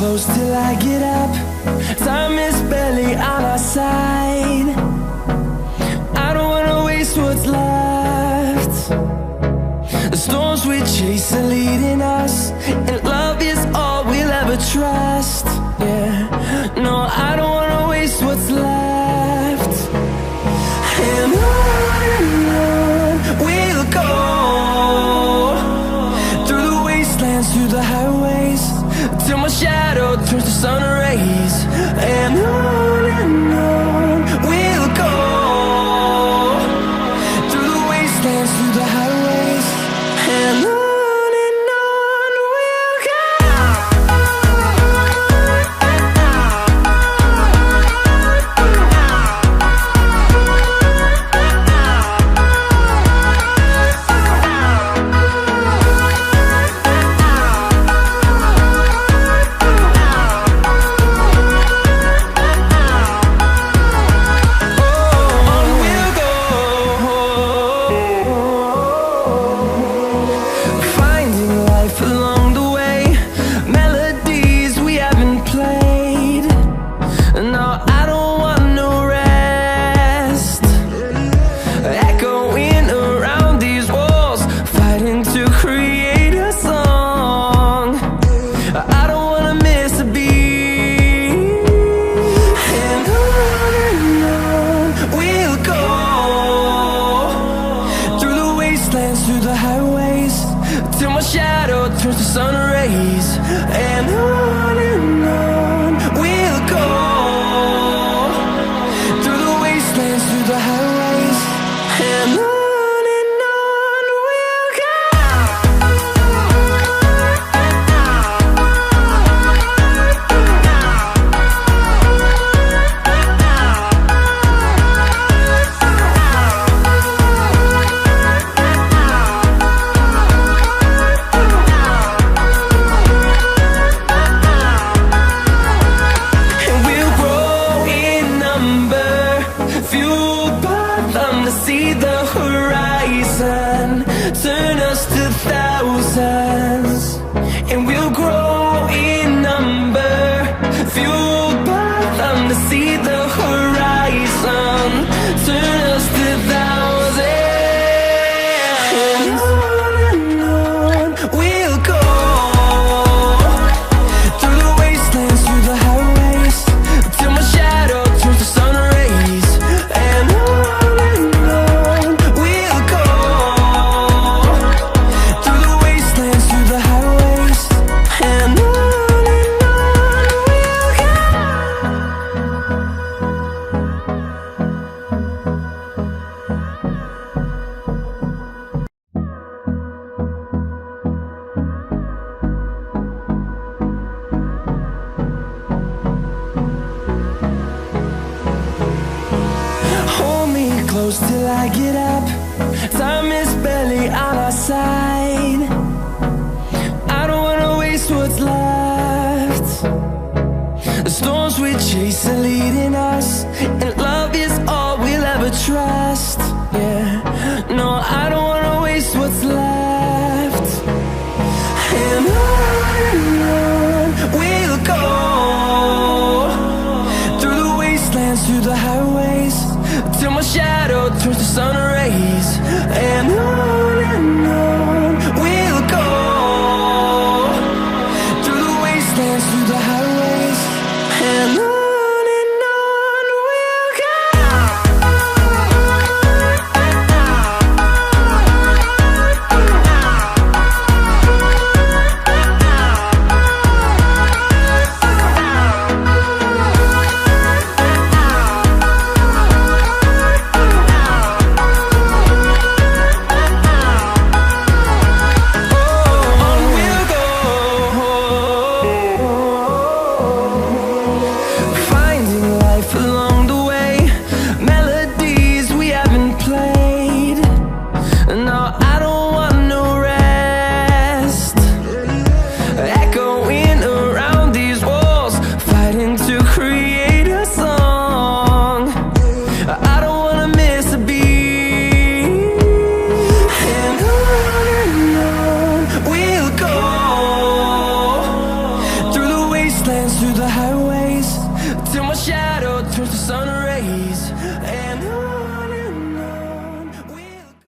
close till I get up. Time is barely on our side. I don't wanna waste what's left. The storms we chase are leading us, and love is all we'll ever trust. Yeah, no, I don't wanna waste what's left. And on we'll go, through the wastelands, through the highways, till my shadow turns to sun rays. And on we'll go, through the wastelands, through the highways, and on we'll go. Through the highways, till my shadow turns to sun rays. And on we'll go, through the wastelands, through the highways, and on we'll go. See the horizon turn us to thousands, and we'll grow in number, fueled by them. To see the horizon turn us to thousands, and on we'll go, through the wastelands, through the highways, till my shadow turns to sun rays. And close till I get up. Time is barely on our side. I don't wanna waste what's left. The storms we chase are leading us, and